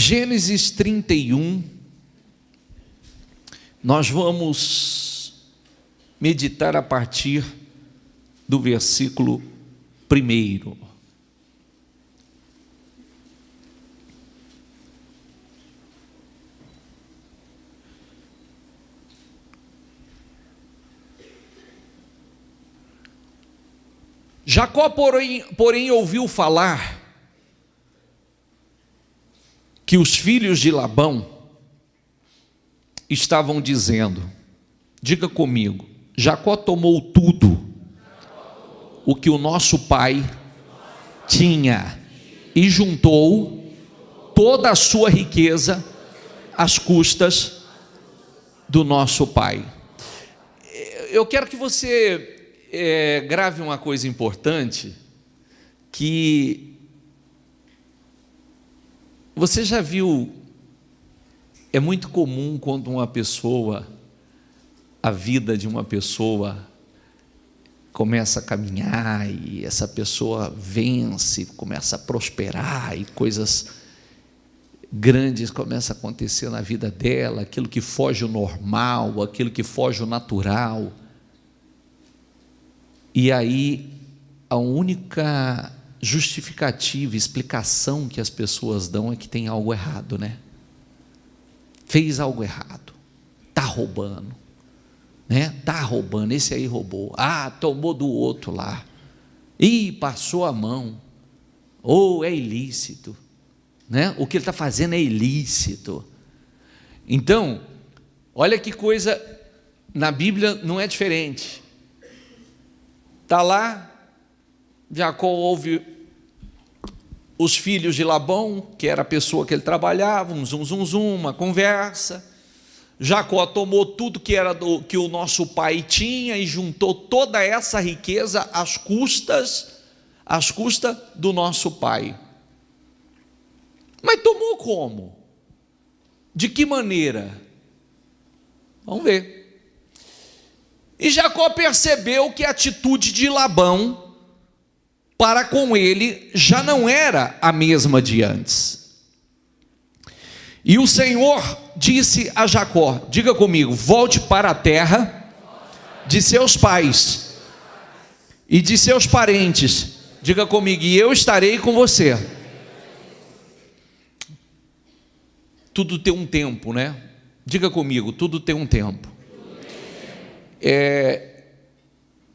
Gênesis 31, nós vamos meditar a partir do versículo 1. Jacó, porém, ouviu falar que os filhos de Labão estavam dizendo, diga comigo, Jacó tomou tudo o que o nosso pai tinha e juntou toda a sua riqueza às custas do nosso pai. Eu quero que você grave uma coisa importante, que você já viu, é muito comum quando a vida de uma pessoa começa a caminhar e essa pessoa vence, começa a prosperar e coisas grandes começam a acontecer na vida dela, aquilo que foge ao normal, aquilo que foge ao natural. E aí a única justificativa, explicação que as pessoas dão é que tem algo errado, né? Fez algo errado, está roubando, né? Está roubando, esse aí roubou, tomou do outro lá, passou a mão, ou é ilícito, né? O que ele está fazendo é ilícito. Então, olha que coisa, na Bíblia não é diferente. Está lá, Jacó ouve os filhos de Labão, que era a pessoa que ele trabalhava, uma conversa. Jacó tomou tudo que o nosso pai tinha e juntou toda essa riqueza às custas do nosso pai. Mas tomou como? De que maneira? Vamos ver. E Jacó percebeu que a atitude de Labão para com ele já não era a mesma de antes. E o Senhor disse a Jacó, diga comigo, volte para a terra de seus pais e de seus parentes, diga comigo, e eu estarei com você. Tudo tem um tempo, né? Diga comigo, tudo tem um tempo.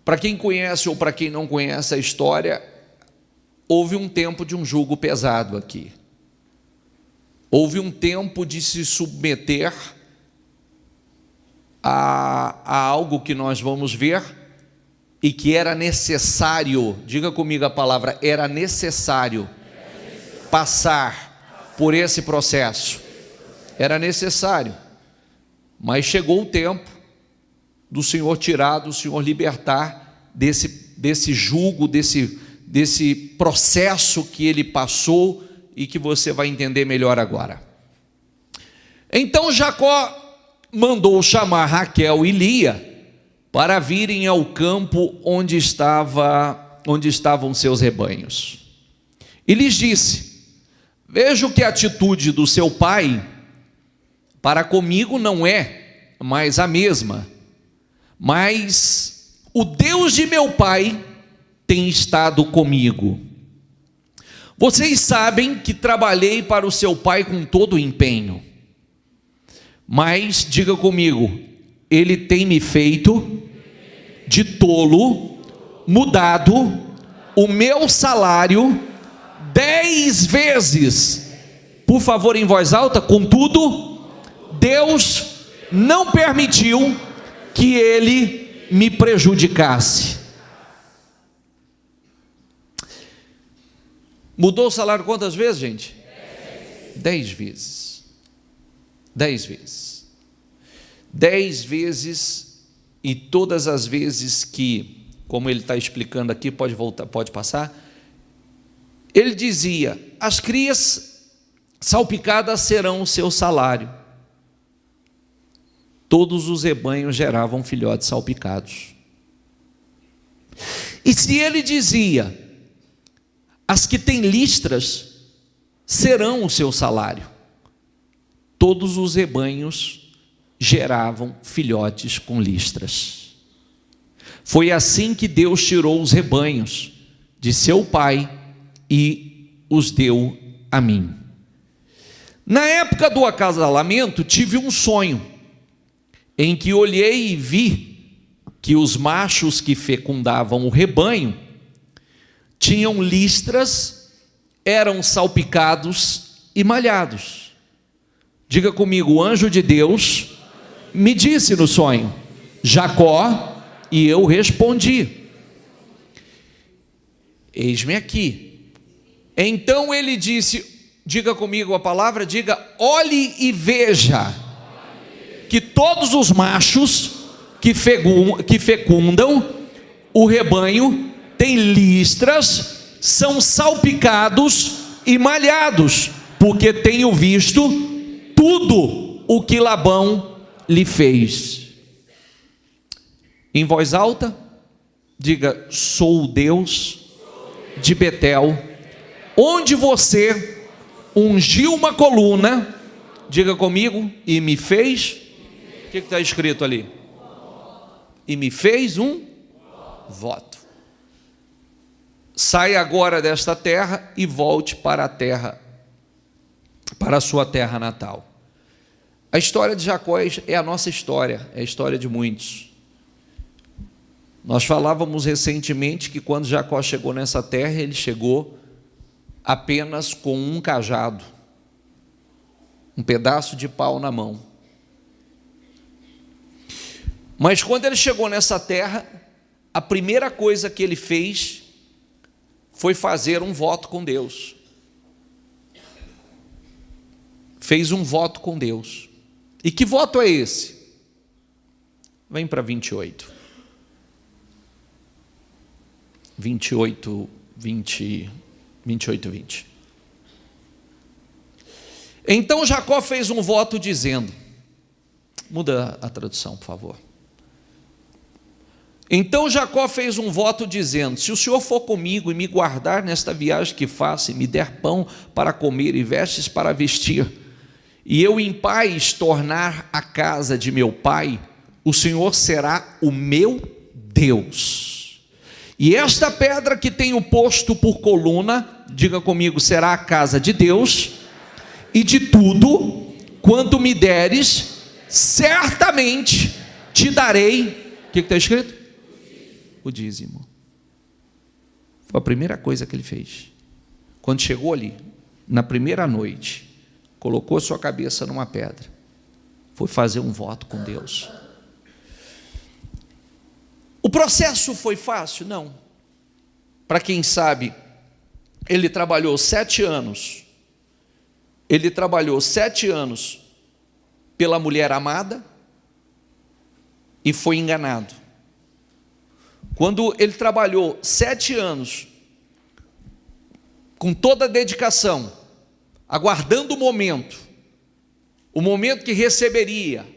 Para quem conhece ou para quem não conhece a história, houve um tempo de um jugo pesado aqui. Houve um tempo de se submeter a algo que nós vamos ver e que era necessário, diga comigo a palavra, era necessário passar por esse processo. Era necessário, mas chegou o tempo do Senhor tirar, do Senhor libertar desse jugo, desse processo que ele passou e que você vai entender melhor agora. Então Jacó mandou chamar Raquel e Lia para virem ao campo onde estavam seus rebanhos. E lhes disse: vejo que a atitude do seu pai para comigo não é mais a mesma, mas o Deus de meu pai tem estado comigo. Vocês sabem que trabalhei para o seu pai com todo o empenho, mas, diga comigo, ele tem me feito de tolo, mudado o meu salário 10 vezes. Por favor, em voz alta, contudo, Deus não permitiu que ele me prejudicasse. Mudou o salário quantas vezes, gente? 10 vezes. 10 vezes. 10 vezes, e todas as vezes que, como ele está explicando aqui, pode voltar, pode passar. Ele dizia: as crias salpicadas serão o seu salário. Todos os rebanhos geravam filhotes salpicados. E se ele dizia: as que têm listras serão o seu salário. todos os rebanhos geravam filhotes com listras. Foi assim que Deus tirou os rebanhos de seu pai e os deu a mim. Na época do acasalamento, tive um sonho, em que olhei e vi que os machos que fecundavam o rebanho tinham listras, eram salpicados e malhados. Diga comigo: o anjo de Deus me disse no sonho, Jacó, e eu respondi, eis-me aqui. Então ele disse, diga comigo a palavra, diga: olhe e veja que todos os machos que fecundam o rebanho têm listras, são salpicados e malhados, porque tenho visto tudo o que Labão lhe fez. Em voz alta, diga: sou o Deus de Betel, onde você ungiu uma coluna, diga comigo, e me fez, o que está escrito ali? E me fez um voto. Saia agora desta terra e volte para a terra, para a sua terra natal. A história de Jacó é a nossa história, é a história de muitos. Nós falávamos recentemente que quando Jacó chegou nessa terra, ele chegou apenas com um cajado, um pedaço de pau na mão. Mas quando ele chegou nessa terra, a primeira coisa que ele fez foi fazer um voto com Deus. Fez um voto com Deus. E que voto é esse? Vem para 28. 28, 20. Então Jacó fez um voto dizendo, muda a tradução, por favor. Então Jacó fez um voto dizendo, se o Senhor for comigo e me guardar nesta viagem que faço, e me der pão para comer e vestes para vestir, e eu em paz tornar a casa de meu pai, o Senhor será o meu Deus. E esta pedra que tenho posto por coluna, diga comigo, será a casa de Deus, e de tudo quanto me deres, certamente te darei, o que está escrito? O dízimo. Foi a primeira coisa que ele fez. Quando chegou ali, na primeira noite, colocou sua cabeça numa pedra, foi fazer um voto com Deus. O processo foi fácil? Não. Para quem sabe, ele trabalhou 7 anos. Ele trabalhou 7 anos pela mulher amada e foi enganado. Quando ele trabalhou 7 anos com toda a dedicação, aguardando o momento que receberia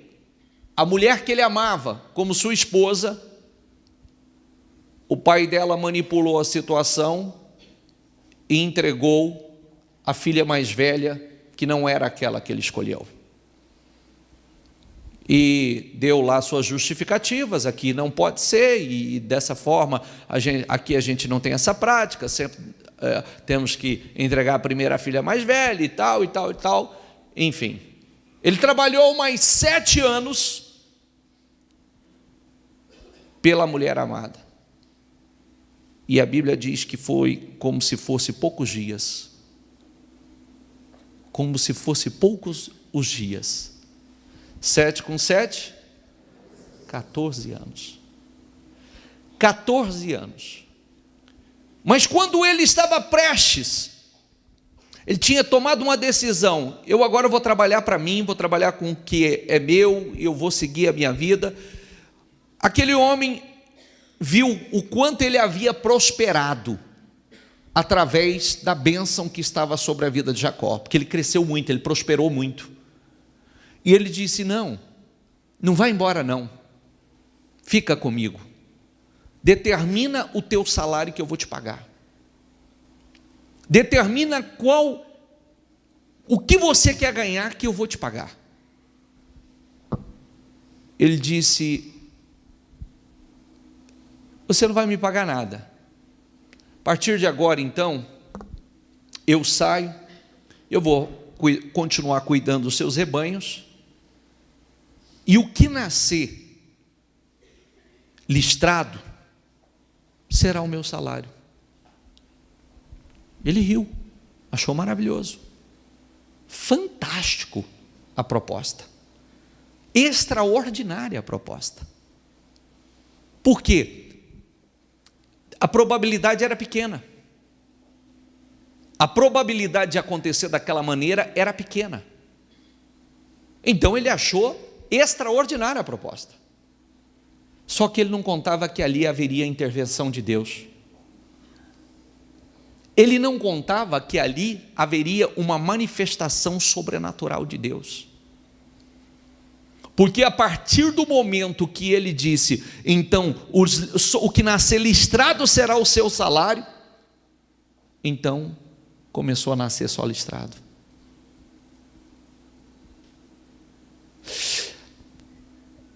a mulher que ele amava como sua esposa, o pai dela manipulou a situação e entregou a filha mais velha, que não era aquela que ele escolheu. E deu lá suas justificativas, aqui não pode ser, e dessa forma, aqui a gente não tem essa prática, sempre temos que entregar a primeira filha mais velha, e tal, enfim. Ele trabalhou mais 7 anos pela mulher amada. E a Bíblia diz que foi como se fosse poucos dias. Como se fosse poucos os dias. 7 com 7, 14 anos. 14 anos. Mas quando ele estava prestes, ele tinha tomado uma decisão, eu agora vou trabalhar para mim, vou trabalhar com o que é meu, eu vou seguir a minha vida. Aquele homem viu o quanto ele havia prosperado através da bênção que estava sobre a vida de Jacó, porque ele cresceu muito, ele prosperou muito. E ele disse, não vai embora não, fica comigo, determina o teu salário que eu vou te pagar, determina o que você quer ganhar que eu vou te pagar? Ele disse: você não vai me pagar nada. A partir de agora, então, eu saio, eu vou continuar cuidando dos seus rebanhos, e o que nascer listrado será o meu salário. Ele riu, achou maravilhoso, fantástico a proposta, extraordinária a proposta. Por quê? A probabilidade era pequena. A probabilidade de acontecer daquela maneira era pequena. Então ele achou extraordinária a proposta. Só que ele não contava que ali haveria a intervenção de Deus. Ele não contava que ali haveria uma manifestação sobrenatural de Deus. Porque a partir do momento que ele disse, então, o que nascer listrado será o seu salário, então começou a nascer só listrado.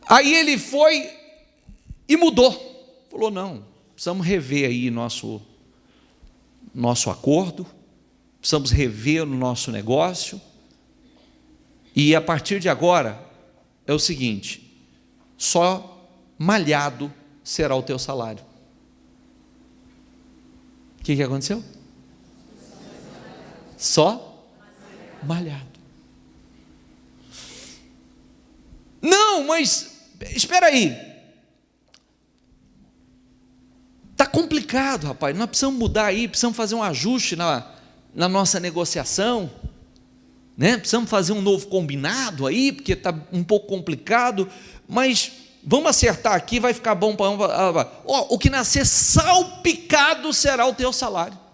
Aí ele foi e mudou. Falou: não, precisamos rever aí nosso acordo, precisamos rever o nosso negócio, e a partir de agora é o seguinte: só malhado será o teu salário. O que aconteceu? Só malhado. Não, mas espera aí, está complicado, rapaz, nós precisamos mudar aí, precisamos fazer um ajuste na nossa negociação, né? Precisamos fazer um novo combinado aí, porque está um pouco complicado, mas vamos acertar aqui, vai ficar bom para o que nascer salpicado será o teu salário.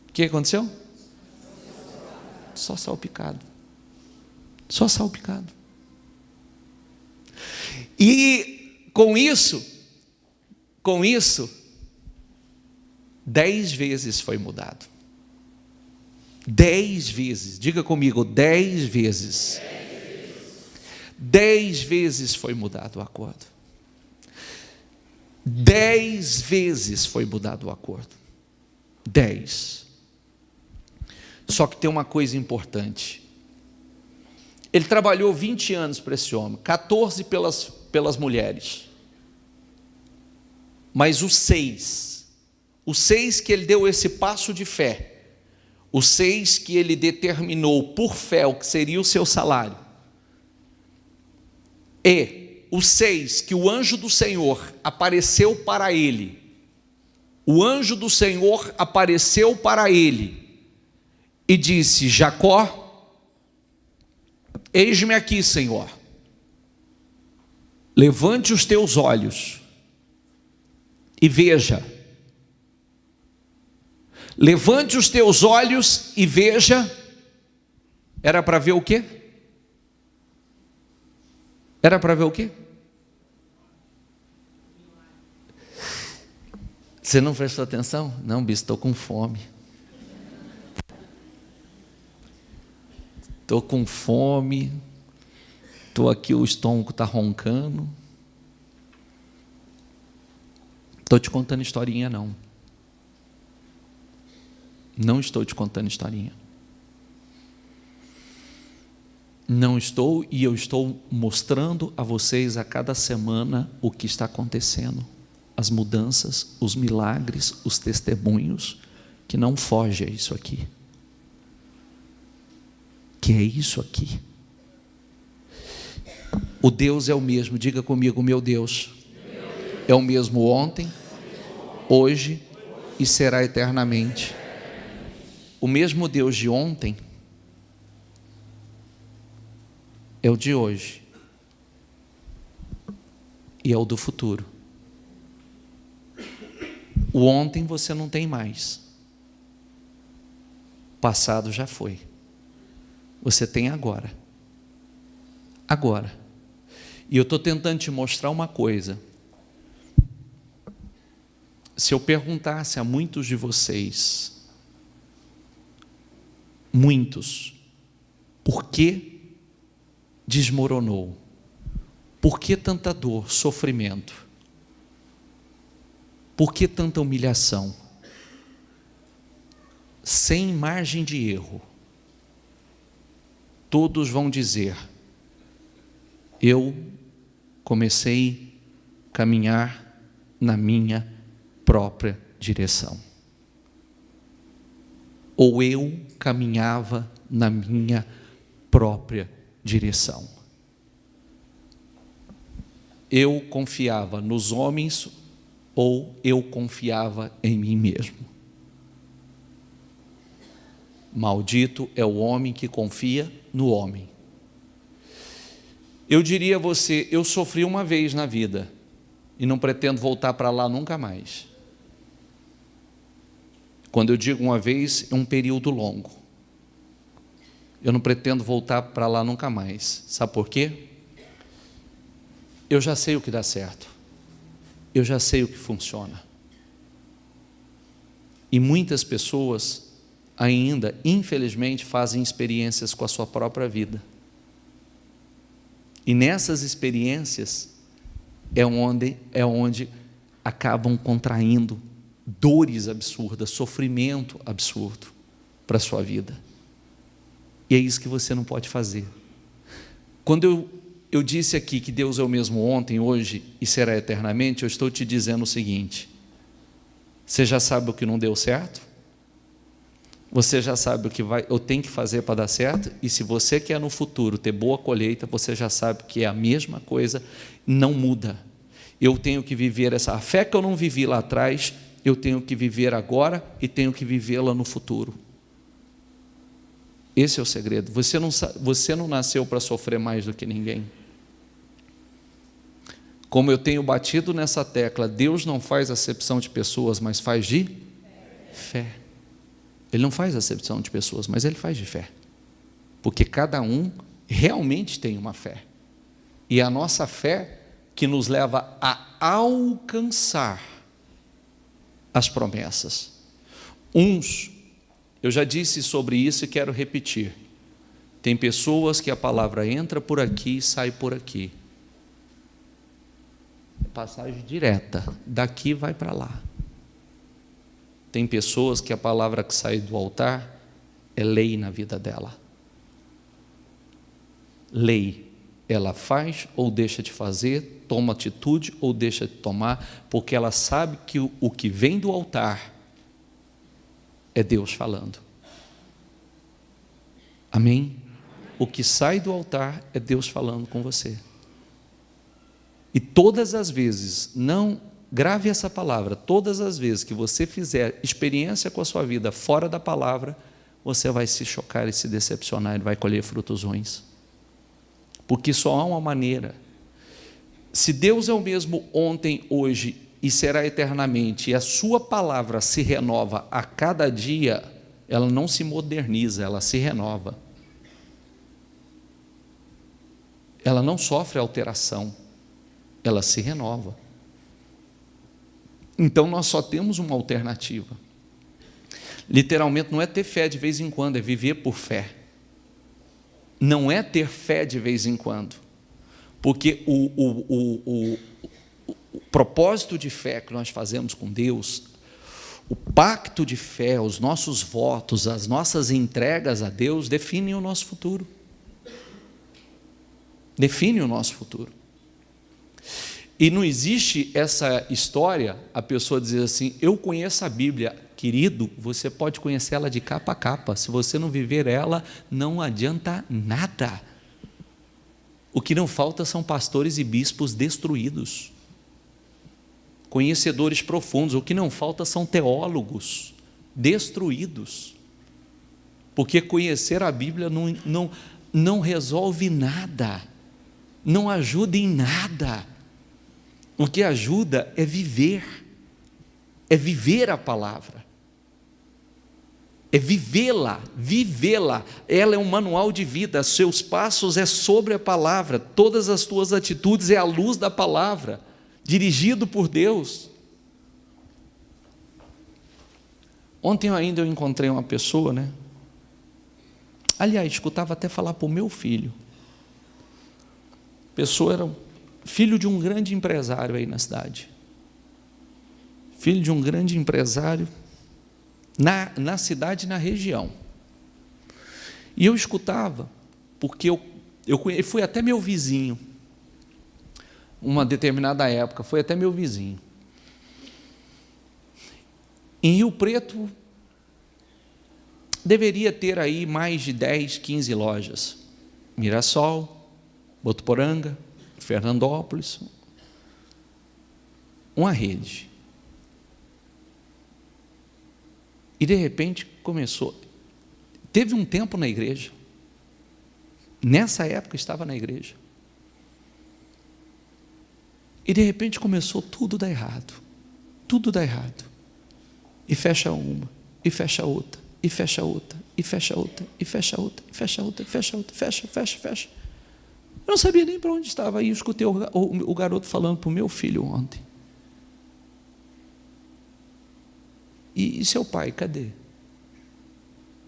O que aconteceu? Só salpicado. Só salpicado. E com isso, 10 vezes foi mudado. 10 vezes, diga comigo, 10 vezes. 10 vezes foi mudado o acordo. 10 vezes foi mudado o acordo. 10. Só que tem uma coisa importante. Ele trabalhou 20 anos para esse homem, 14 pelas mulheres. Mas os 6 que ele deu esse passo de fé, os 6 que ele determinou por fé o que seria o seu salário, e os 6 que o anjo do Senhor apareceu para ele, o anjo do Senhor apareceu para ele e disse: Jacó, eis-me aqui, Senhor, levante os teus olhos e veja. Levante os teus olhos e veja. Era para ver o quê? Era para ver o quê? Você não prestou atenção? Não, bicho, estou com fome. Estou com fome. Estou aqui, o estômago está roncando. Estou te contando historinha, não. Não estou te contando historinha. Não estou, e eu estou mostrando a vocês a cada semana o que está acontecendo, as mudanças, os milagres, os testemunhos, que não foge a isso aqui. Que é isso aqui. O Deus é o mesmo, diga comigo, meu Deus é o mesmo ontem, hoje e será eternamente. O mesmo Deus de ontem é o de hoje e é o do futuro. O ontem você não tem mais, o passado já foi, você tem agora. E eu estou tentando te mostrar uma coisa. Se eu perguntasse a muitos de vocês Muitos. Por que desmoronou? Por que tanta dor, sofrimento? Por que tanta humilhação? Sem margem de erro, todos vão dizer: eu comecei a caminhar na minha própria direção. Ou eu caminhava na minha própria direção. Eu confiava nos homens ou eu confiava em mim mesmo. Maldito é o homem que confia no homem. Eu diria a você, eu sofri uma vez na vida e não pretendo voltar para lá nunca mais. Quando eu digo uma vez, é um período longo. Eu não pretendo voltar para lá nunca mais. Sabe por quê? Eu já sei o que dá certo. Eu já sei o que funciona. E muitas pessoas ainda, infelizmente, fazem experiências com a sua própria vida. E nessas experiências é onde acabam contraindo dores absurdas, sofrimento absurdo para a sua vida. E é isso que você não pode fazer. Quando eu disse aqui que Deus é o mesmo ontem, hoje e será eternamente, eu estou te dizendo o seguinte: você já sabe o que não deu certo? Você já sabe o que eu tenho que fazer para dar certo? E se você quer no futuro ter boa colheita, você já sabe que é a mesma coisa, não muda. Eu tenho que viver a fé que eu não vivi lá atrás, eu tenho que viver agora e tenho que vivê-la no futuro. Esse é o segredo. Você não nasceu para sofrer mais do que ninguém. Como eu tenho batido nessa tecla, Deus não faz acepção de pessoas, mas faz de fé. Ele não faz acepção de pessoas, mas Ele faz de fé. Porque cada um realmente tem uma fé. E é a nossa fé que nos leva a alcançar as promessas. Eu já disse sobre isso e quero repetir. Tem pessoas que a palavra entra por aqui e sai por aqui. Passagem direta, daqui vai para lá. Tem pessoas que a palavra que sai do altar é lei na vida dela. Lei, ela faz ou deixa de fazer, toma atitude ou deixa de tomar, porque ela sabe que o que vem do altar é Deus falando. Amém? O que sai do altar é Deus falando com você. E todas as vezes, não grave essa palavra, todas as vezes que você fizer experiência com a sua vida fora da palavra, você vai se chocar e se decepcionar e vai colher frutos ruins. Porque só há uma maneira. Se Deus é o mesmo ontem, hoje e será eternamente, e a sua palavra se renova a cada dia, ela não se moderniza, ela se renova. Ela não sofre alteração, ela se renova. Então nós só temos uma alternativa. Literalmente não é ter fé de vez em quando, é viver por fé. Não é ter fé de vez em quando, porque o propósito de fé que nós fazemos com Deus, o pacto de fé, os nossos votos, as nossas entregas a Deus definem o nosso futuro. Define o nosso futuro. E não existe essa história, a pessoa dizer assim, eu conheço a Bíblia. Querido, você pode conhecer ela de capa a capa, se você não viver ela, não adianta nada. O que não falta são pastores e bispos destruídos, conhecedores profundos, o que não falta são teólogos destruídos, porque conhecer a Bíblia não resolve nada, não ajuda em nada. O que ajuda é viver a palavra, é vivê-la, ela é um manual de vida, seus passos é sobre a palavra, todas as tuas atitudes é à luz da palavra, dirigido por Deus. Ontem ainda eu encontrei uma pessoa, Aliás, escutava até falar para o meu filho. A pessoa era filho de um grande empresário aí na cidade. Filho de um grande empresário na cidade e na região. E eu escutava, porque eu fui até meu vizinho, uma determinada época, foi até meu vizinho. Em Rio Preto, deveria ter aí mais de 10, 15 lojas. Mirassol, Botuporanga, Fernandópolis, uma rede. E de repente começou, teve um tempo na igreja, nessa época estava na igreja, e de repente começou tudo dar errado, e fecha uma, e fecha outra, e fecha outra, e fecha outra, e fecha outra, e fecha outra, e fecha outra, fecha. Eu não sabia nem para onde estava, aí eu escutei o garoto falando para o meu filho ontem. E seu pai, cadê?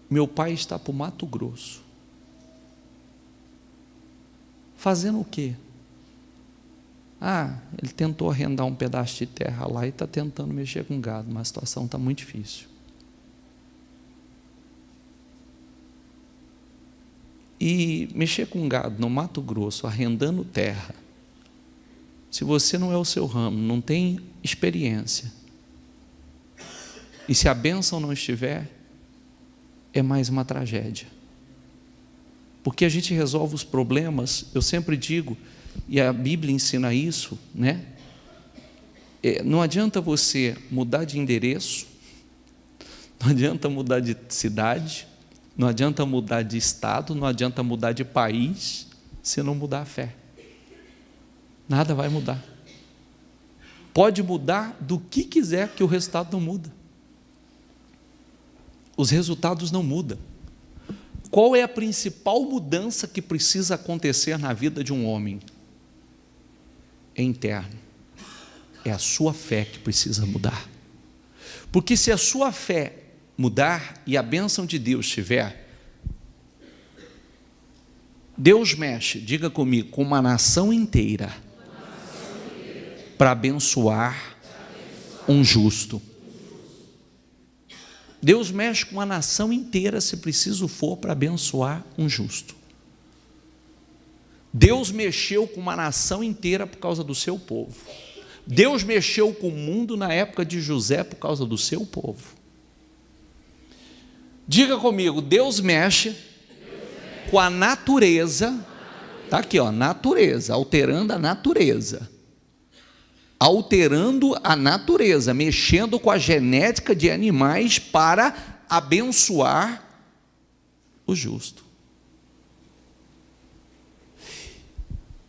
Meu pai está para o Mato Grosso. Fazendo o quê? Ele tentou arrendar um pedaço de terra lá e está tentando mexer com gado, mas a situação está muito difícil. E mexer com gado no Mato Grosso, arrendando terra, se você não é o seu ramo, não tem experiência, e se a bênção não estiver, é mais uma tragédia. Porque a gente resolve os problemas, eu sempre digo, e a Bíblia ensina isso, né? Não adianta você mudar de endereço, não adianta mudar de cidade, não adianta mudar de estado, não adianta mudar de país, se não mudar a fé. Nada vai mudar. Pode mudar do que quiser, que o resultado não muda. Os resultados não mudam. Qual é a principal mudança que precisa acontecer na vida de um homem? É interno. É a sua fé que precisa mudar. Porque se a sua fé mudar e a bênção de Deus estiver, Deus mexe, diga comigo, com uma nação inteira para abençoar um justo. Deus mexe com a nação inteira, se preciso for, para abençoar um justo. Deus mexeu com uma nação inteira por causa do seu povo. Deus mexeu com o mundo na época de José por causa do seu povo. Diga comigo, Deus mexe com a natureza, está aqui, natureza, alterando a natureza. Alterando a natureza, mexendo com a genética de animais para abençoar o justo.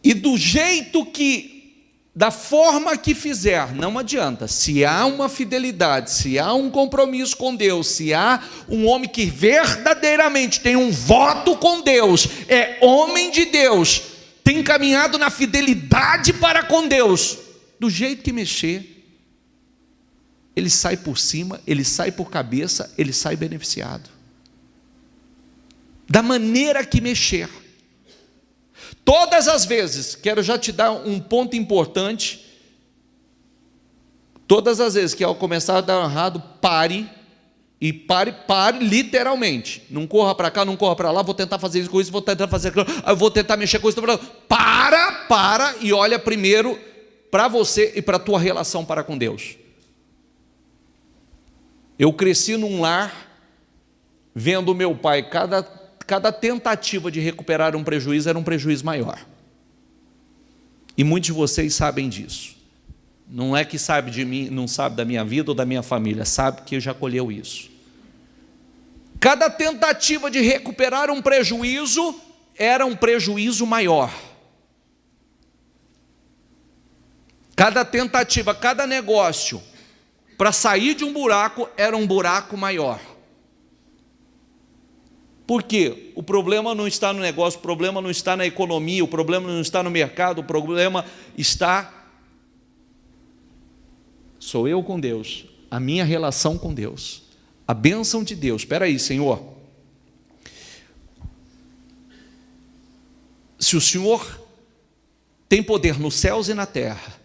E do jeito que, da forma que fizer, não adianta. Se há uma fidelidade, se há um compromisso com Deus, se há um homem que verdadeiramente tem um voto com Deus, é homem de Deus, tem caminhado na fidelidade para com Deus, do jeito que mexer, ele sai por cima, ele sai por cabeça, ele sai beneficiado. Da maneira que mexer. Todas as vezes, quero já te dar um ponto importante, todas as vezes que ao começar a dar errado, pare literalmente, não corra para cá, não corra para lá, vou tentar fazer isso com isso, vou tentar fazer aquilo, vou tentar mexer com isso, para e olha primeiro para você e para a tua relação para com Deus. Eu cresci num lar, vendo meu pai, cada tentativa de recuperar um prejuízo era um prejuízo maior. E muitos de vocês sabem disso. Não é que sabe de mim, não sabe da minha vida ou da minha família, sabe que já colheu isso. Cada tentativa de recuperar um prejuízo era um prejuízo maior. Cada tentativa, cada negócio para sair de um buraco era um buraco maior. Por quê? O problema não está no negócio, o problema não está na economia, o problema não está no mercado, o problema está... Sou eu com Deus, a minha relação com Deus, a bênção de Deus. Espera aí, Senhor. se o Senhor tem poder nos céus e na terra,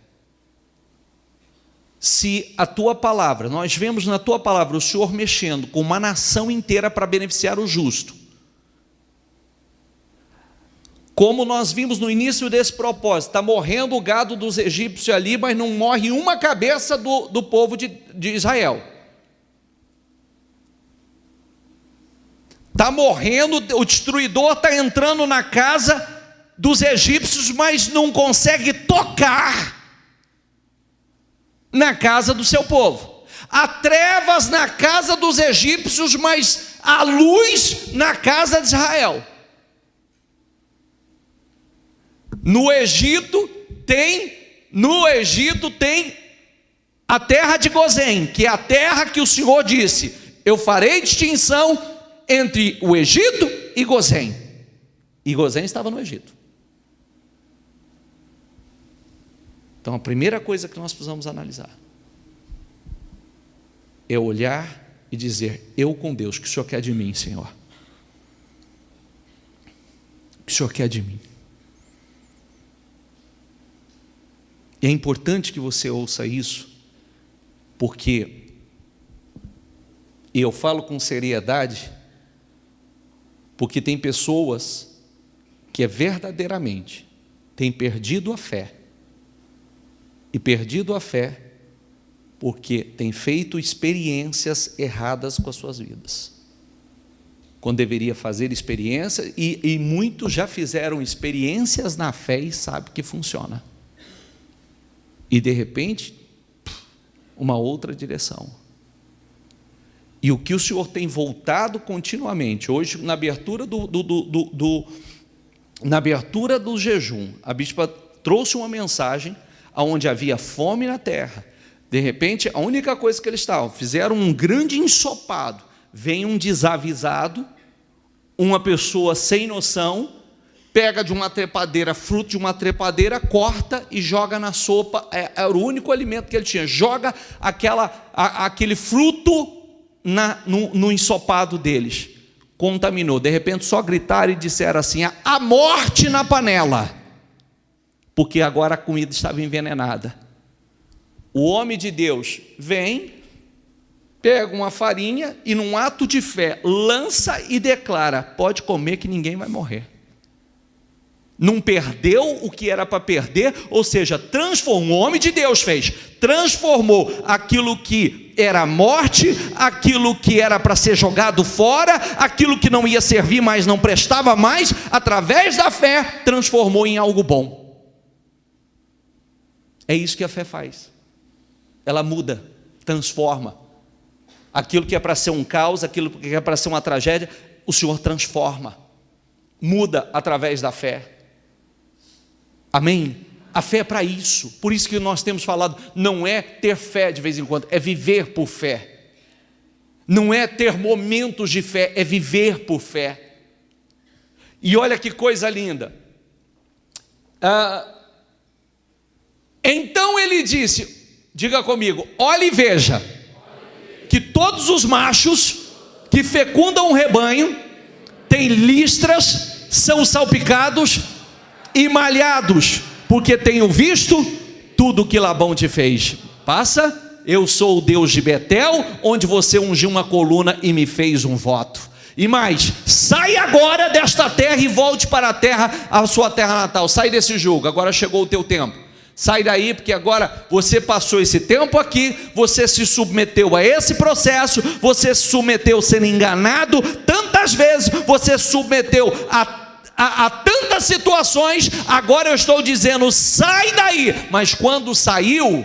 se a tua palavra, nós vemos na tua palavra o Senhor mexendo com uma nação inteira para beneficiar o justo, como nós vimos no início desse propósito, está morrendo o gado dos egípcios ali, mas não morre uma cabeça do povo de Israel. Está morrendo, o destruidor está entrando na casa dos egípcios, mas não consegue tocar na casa do seu povo. Há trevas na casa dos egípcios, mas há luz na casa de Israel. No Egito tem a terra de Gozém, que é a terra que o Senhor disse: eu farei distinção entre o Egito e Gozém. E Gozém estava no Egito. Então a primeira coisa que nós precisamos analisar é olhar e dizer: eu com Deus, o que o Senhor quer de mim, Senhor? O que o Senhor quer de mim? E é importante que você ouça isso, porque, e eu falo com seriedade, porque tem pessoas que verdadeiramente têm perdido a fé, e perdido a fé porque têm feito experiências erradas com as suas vidas, quando deveria fazer experiência, e muitos já fizeram experiências na fé e sabem que funciona. E de repente, uma outra direção. E o que o Senhor tem voltado continuamente, hoje na abertura na abertura do jejum, a bispa trouxe uma mensagem onde havia fome na terra. De repente, a única coisa que eles estavam, fizeram um grande ensopado, vem um desavisado, uma pessoa sem noção, pega de uma trepadeira, fruto de uma trepadeira, corta e joga na sopa, era o único alimento que ele tinha, joga aquele fruto no ensopado deles, contaminou. De repente só gritaram e disseram assim: a morte na panela, porque agora a comida estava envenenada. O homem de Deus vem, pega uma farinha e num ato de fé, lança e declara: pode comer que ninguém vai morrer. Não perdeu o que era para perder, ou seja, transformou, o homem de Deus fez, transformou aquilo que era morte, aquilo que era para ser jogado fora, aquilo que não ia servir mais, não prestava mais, através da fé, transformou em algo bom. É isso que a fé faz, ela muda, transforma, aquilo que é para ser um caos, aquilo que é para ser uma tragédia, o Senhor transforma, muda através da fé. Amém? A fé é para isso, por isso que nós temos falado, não é ter fé de vez em quando, é viver por fé, não é ter momentos de fé, é viver por fé. E olha que coisa linda, então ele disse, diga comigo, olhe e veja, que todos os machos que fecundam o rebanho, têm listras, são salpicados e malhados, porque tenho visto tudo que Labão te fez. Passa, eu sou o Deus de Betel, onde você ungiu uma coluna e me fez um voto. E mais, sai agora desta terra e volte para a terra, a sua terra natal. Sai desse jugo, agora chegou o teu tempo. Sai daí, porque agora você passou esse tempo aqui, você se submeteu a esse processo, você se submeteu sendo enganado tantas vezes, você se submeteu a tantas situações, agora eu estou dizendo, sai daí. Mas quando saiu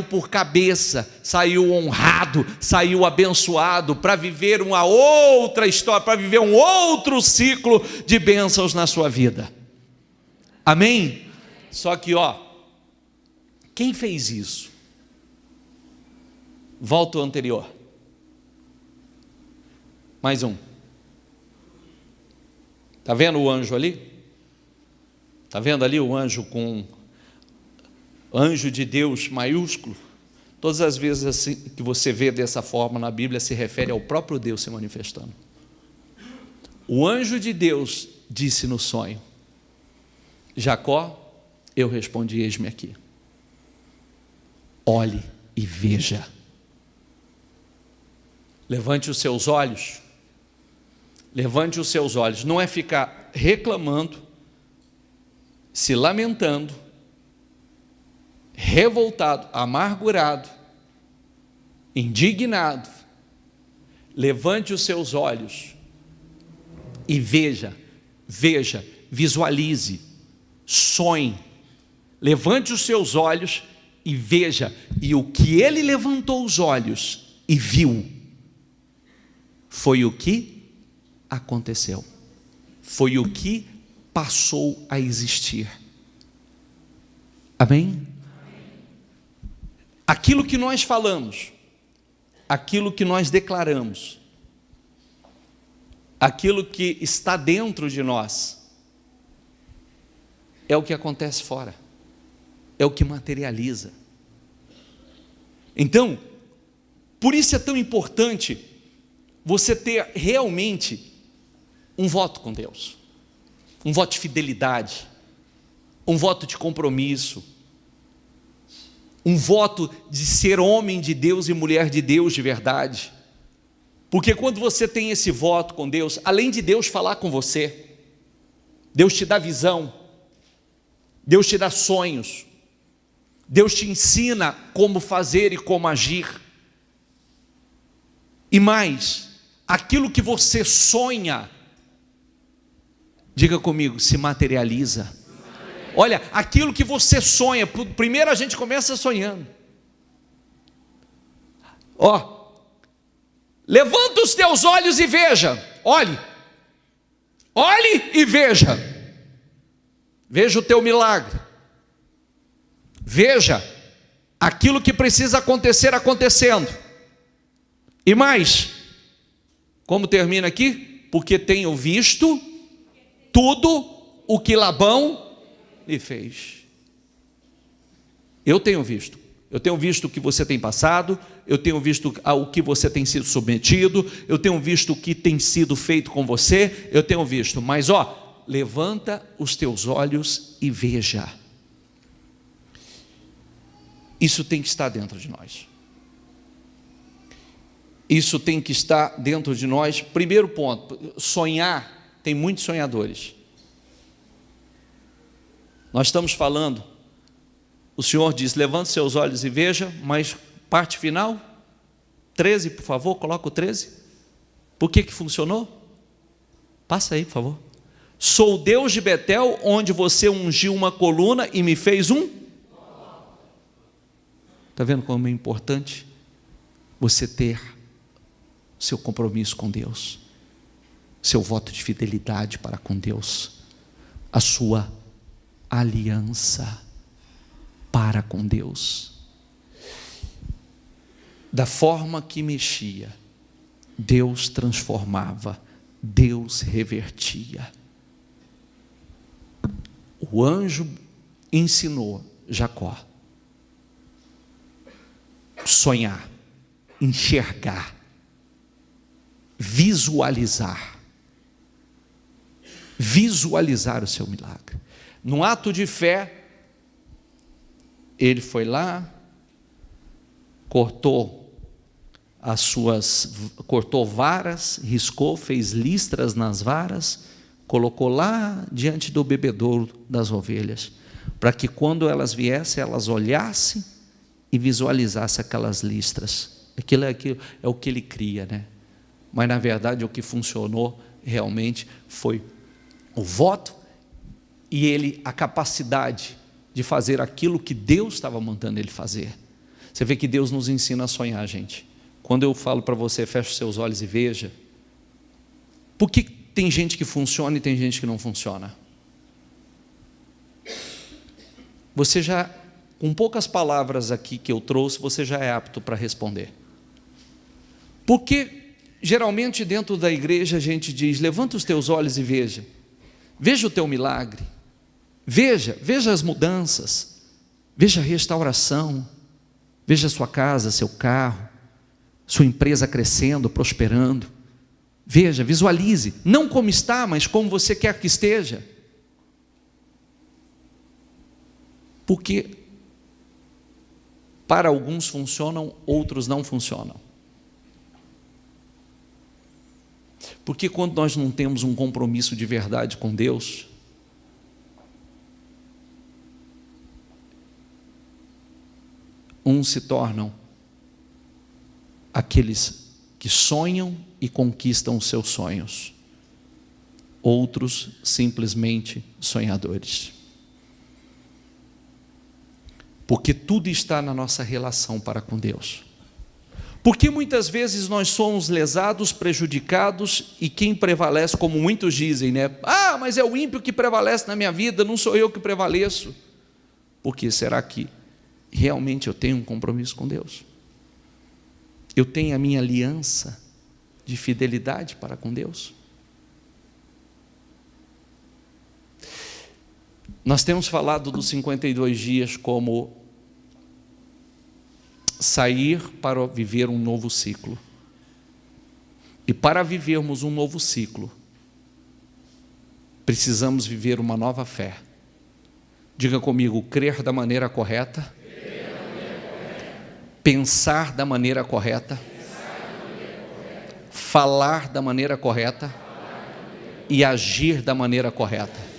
por cabeça, saiu honrado, saiu abençoado, para viver uma outra história, para viver um outro ciclo de bênçãos na sua vida. Amém? Só que quem fez isso? Volta ao anterior. Mais um. Está vendo o anjo ali? Está vendo ali o anjo com anjo de Deus maiúsculo? Todas as vezes assim, que você vê dessa forma na Bíblia, se refere ao próprio Deus se manifestando. O anjo de Deus disse no sonho: Jacó, eu respondi: eis-me aqui. Olhe e veja. Levante os seus olhos. Levante os seus olhos. Não é ficar reclamando, se lamentando, revoltado, amargurado, indignado. Levante os seus olhos e veja, visualize, sonhe. Levante os seus olhos e veja. E o que ele levantou os olhos e viu foi o que aconteceu, foi o que passou a existir. Amém? Aquilo que nós falamos, aquilo que nós declaramos, aquilo que está dentro de nós, é o que acontece fora, é o que materializa. Então, por isso é tão importante você ter realmente um voto com Deus, um voto de fidelidade, um voto de compromisso, um voto de ser homem de Deus e mulher de Deus de verdade. Porque quando você tem esse voto com Deus, além de Deus falar com você, Deus te dá visão, Deus te dá sonhos, Deus te ensina como fazer e como agir. E mais, aquilo que você sonha, diga comigo, se materializa. Olha, aquilo que você sonha, primeiro a gente começa sonhando. Levanta os teus olhos e veja. Olhe e veja. Veja o teu milagre. Veja aquilo que precisa acontecer acontecendo. E mais, como termina aqui? Porque tenho visto tudo o que Labão lhe fez. Eu tenho visto o que você tem passado, eu tenho visto ao que você tem sido submetido, eu tenho visto o que tem sido feito com você, eu tenho visto, mas levanta os teus olhos e veja. Isso tem que estar dentro de nós. Isso tem que estar dentro de nós. Primeiro ponto, sonhar, tem muitos sonhadores. Nós estamos falando, o Senhor diz, levante seus olhos e veja, mas parte final, 13, por favor, coloca o 13. Por que funcionou? Passa aí, por favor. Sou o Deus de Betel, onde você ungiu uma coluna e me fez um. Está vendo como é importante você ter seu compromisso com Deus, seu voto de fidelidade para com Deus, a sua aliança para com Deus. Da forma que mexia, Deus transformava, Deus revertia. O anjo ensinou Jacó sonhar, enxergar, visualizar o seu milagre. Num ato de fé, ele foi lá, cortou varas, riscou, fez listras nas varas, colocou lá diante do bebedouro das ovelhas, para que quando elas viessem, elas olhassem e visualizassem aquelas listras. Aquilo é o que ele cria, né? Mas na verdade o que funcionou realmente foi o voto e a capacidade de fazer aquilo que Deus estava mandando ele fazer. Você vê que Deus nos ensina a sonhar, gente. Quando eu falo para você, feche os seus olhos e veja. Por que tem gente que funciona e tem gente que não funciona? Você já, com poucas palavras aqui que eu trouxe, você já é apto para responder. Porque geralmente dentro da igreja a gente diz, levanta os teus olhos e veja. Veja o teu milagre. Veja as mudanças. Veja a restauração. Veja a sua casa, seu carro, sua empresa crescendo, prosperando. Veja, visualize, não como está, mas como você quer que esteja. Porque para alguns funcionam, outros não funcionam. Porque quando nós não temos um compromisso de verdade com Deus, uns se tornam aqueles que sonham e conquistam os seus sonhos, outros simplesmente sonhadores. Porque tudo está na nossa relação para com Deus. Porque muitas vezes nós somos lesados, prejudicados, e quem prevalece, como muitos dizem, né? Ah, mas é o ímpio que prevalece na minha vida, não sou eu que prevaleço. Porque será que realmente eu tenho um compromisso com Deus? Eu tenho a minha aliança de fidelidade para com Deus? Nós temos falado dos 52 dias como sair para viver um novo ciclo. E para vivermos um novo ciclo, precisamos viver uma nova fé. Diga comigo, crer da maneira correta, pensar da maneira correta, falar da maneira correta e agir da maneira correta.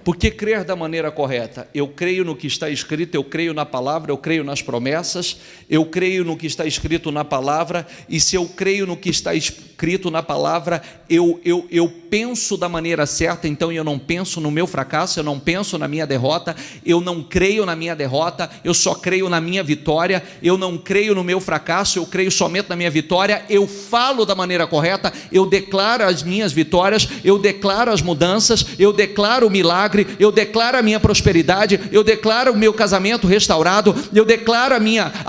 Porque crer da maneira correta? Eu creio no que está escrito, eu creio na palavra, eu creio nas promessas, eu creio no que está escrito na palavra, e se eu creio no que está escrito na palavra, eu penso da maneira certa, então eu não penso no meu fracasso, eu não penso na minha derrota, eu não creio na minha derrota, eu só creio na minha vitória, eu não creio no meu fracasso, eu creio somente na minha vitória, eu falo da maneira correta, eu declaro as minhas vitórias, eu declaro as mudanças, eu declaro o milagre, eu declaro a minha prosperidade, eu declaro o meu casamento restaurado, eu declaro a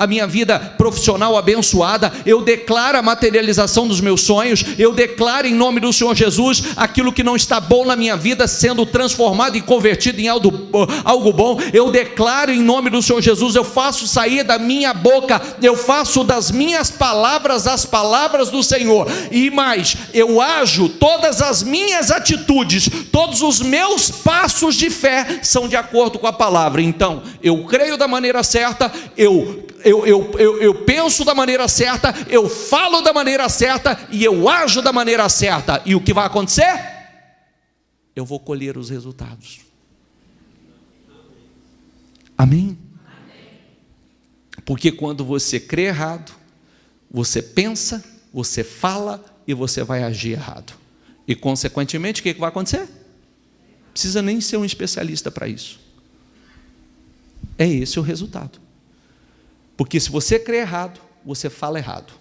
minha vida profissional abençoada, eu declaro a materialização dos meus sonhos, eu declaro em nome do Senhor Jesus aquilo que não está bom na minha vida sendo transformado e convertido em algo bom, eu declaro em nome do Senhor Jesus, eu faço sair da minha boca, eu faço das minhas palavras as palavras do Senhor, e mais, eu ajo, todas as minhas atitudes, todos os meus passos de fé são de acordo com a palavra. Então, eu creio da maneira certa, eu penso da maneira certa, eu falo da maneira certa e eu ajo da maneira certa. E o que vai acontecer? Eu vou colher os resultados. Amém? Porque quando você crê errado, você pensa, você fala e você vai agir errado. E consequentemente, o que vai acontecer? Precisa nem ser um especialista para isso. É esse o resultado. Porque se você crê errado, você fala errado.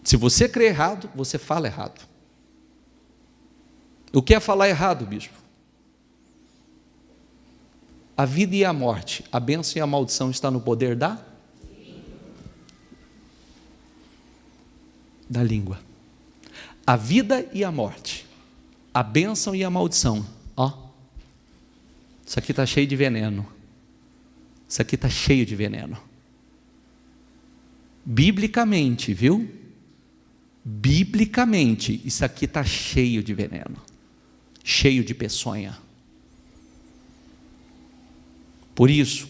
Se você crê errado, você fala errado. O que é falar errado, bispo? A vida e a morte, a bênção e a maldição está no poder da língua. A vida e a morte, a bênção e a maldição, ó, isso aqui está cheio de veneno, isso aqui está cheio de veneno, biblicamente, viu? Biblicamente, isso aqui está cheio de veneno, cheio de peçonha. Por isso,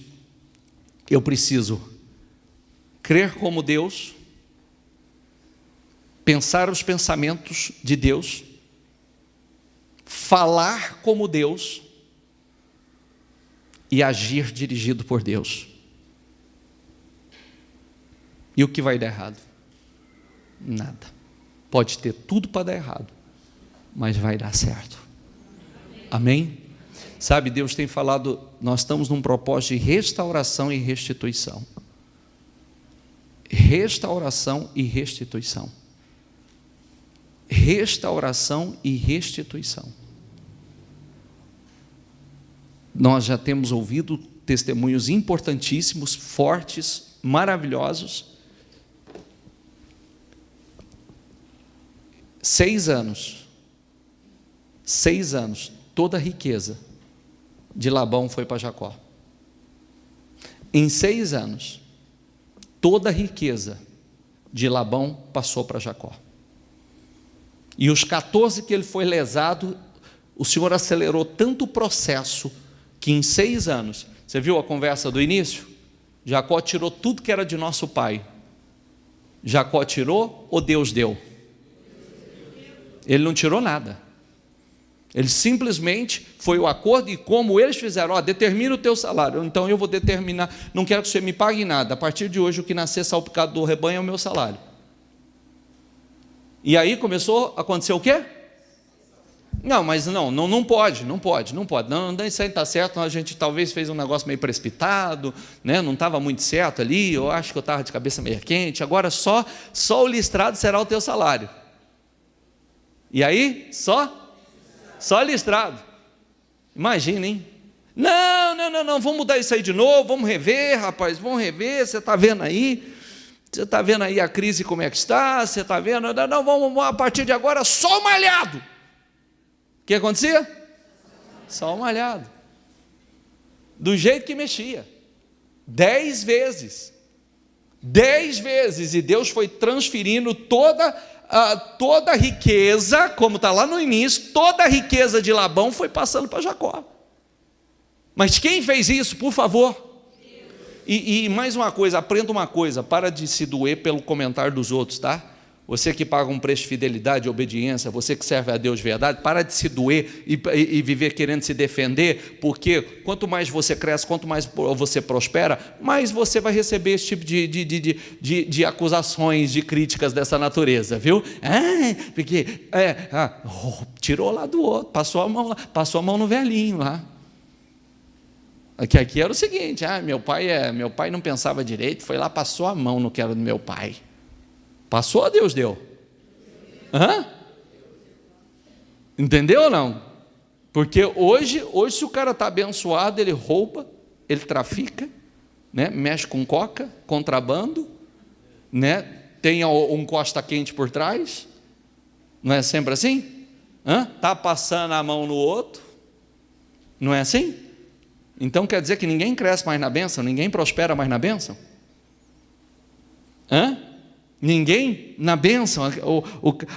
eu preciso crer como Deus, pensar os pensamentos de Deus, falar como Deus e agir dirigido por Deus. E o que vai dar errado? Nada. Pode ter tudo para dar errado, mas vai dar certo. Amém? Sabe, Deus tem falado, nós estamos num propósito de restauração e restituição. Restauração e restituição. Restauração e restituição. Nós já temos ouvido testemunhos importantíssimos, fortes, maravilhosos. 6 anos, toda a riqueza de Labão foi para Jacó. Em 6 anos, toda a riqueza de Labão passou para Jacó. E os 14 que ele foi lesado, o Senhor acelerou tanto o processo, que em 6 anos, você viu a conversa do início? Jacó tirou tudo que era de nosso pai. Jacó tirou ou Deus deu? Ele não tirou nada. Ele simplesmente foi o acordo, e como eles fizeram, determina o teu salário, então eu vou determinar, não quero que você me pague nada, a partir de hoje o que nascer salpicado do rebanho é o meu salário. E aí começou a acontecer o quê? Não, mas não pode, não, isso aí está certo, a gente talvez fez um negócio meio precipitado, né? Não estava muito certo ali, eu acho que eu estava de cabeça meio quente, agora só o listrado será o teu salário. E aí, só listrado. Imagina, hein? Não, vamos mudar isso aí de novo, vamos rever, rapaz, você está vendo aí? Você está vendo aí a crise como é que está? Você está vendo? Não, vamos a partir de agora só o malhado. O que acontecia? Só o malhado. Do jeito que mexia. 10 vezes. 10 vezes. E Deus foi transferindo toda a riqueza, como está lá no início, toda a riqueza de Labão foi passando para Jacó. Mas quem fez isso, por favor? E mais uma coisa, aprenda uma coisa, para de se doer pelo comentário dos outros, tá? Você que paga um preço de fidelidade e obediência, você que serve a Deus de verdade, para de se doer e viver querendo se defender, porque quanto mais você cresce, quanto mais você prospera, mais você vai receber esse tipo de acusações, de críticas dessa natureza, viu? Porque tirou lá do outro, passou a mão no velhinho lá. Aqui era o seguinte, meu pai não pensava direito, foi lá, passou a mão no que era do meu pai. Passou ou Deus deu? Entendeu ou não? Porque hoje se o cara está abençoado, ele rouba, ele trafica, né? Mexe com coca, contrabando, né? Tem um costa quente por trás, não é sempre assim? Está passando a mão no outro, não é assim? Então quer dizer que ninguém cresce mais na bênção, ninguém prospera mais na bênção? Ninguém na bênção.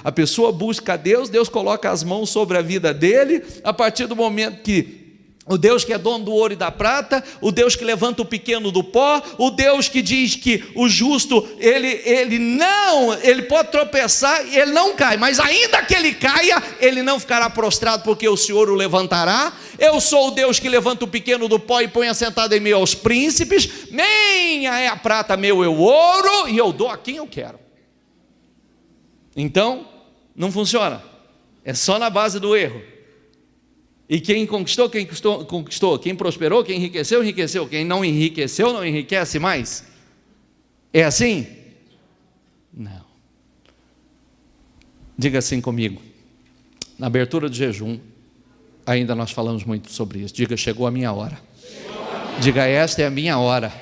A pessoa busca a Deus, Deus coloca as mãos sobre a vida dele, a partir do momento que o Deus que é dono do ouro e da prata, o Deus que levanta o pequeno do pó, o Deus que diz que o justo, ele pode tropeçar e ele não cai, mas ainda que ele caia, ele não ficará prostrado, porque o Senhor o levantará. Eu sou o Deus que levanta o pequeno do pó e põe assentado em meio aos príncipes. Minha é a prata, meu é o ouro, e eu dou a quem eu quero. Então, não funciona, é só na base do erro. E quem conquistou, conquistou. Quem prosperou, quem enriqueceu, enriqueceu. Quem não enriqueceu, não enriquece mais. É assim? Não. Diga assim comigo. Na abertura do jejum, ainda nós falamos muito sobre isso. Diga, chegou a minha hora. Diga, esta é a minha hora.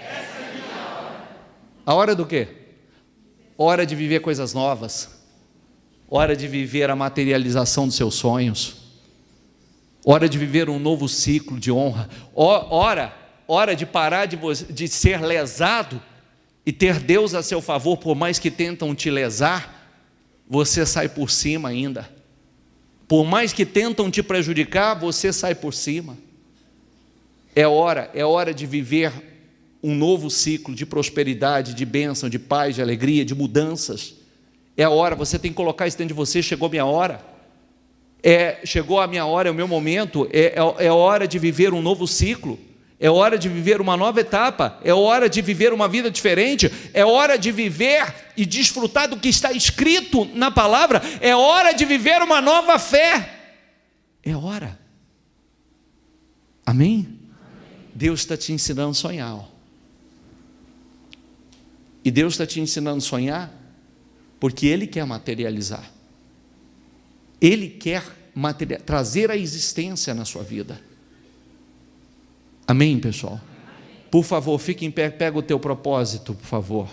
A hora do quê? Hora de viver coisas novas. Hora de viver a materialização dos seus sonhos. Hora de viver um novo ciclo de honra. Hora de parar de ser lesado e ter Deus a seu favor. Por mais que tentam te lesar, você sai por cima ainda. Por mais que tentam te prejudicar, você sai por cima. É hora de viver um novo ciclo de prosperidade, de bênção, de paz, de alegria, de mudanças. É a hora, você tem que colocar isso dentro de você. Chegou a minha hora. Chegou a minha hora, é o meu momento. É hora de viver um novo ciclo. É hora de viver uma nova etapa. É hora de viver uma vida diferente. É hora de viver e desfrutar do que está escrito na palavra. É hora de viver uma nova fé. É hora. Amém? Deus está te ensinando a sonhar. E Deus está te ensinando a sonhar porque Ele quer materializar. Ele quer trazer a existência na sua vida. Amém, pessoal? Por favor, fique em pé, pega o teu propósito, por favor.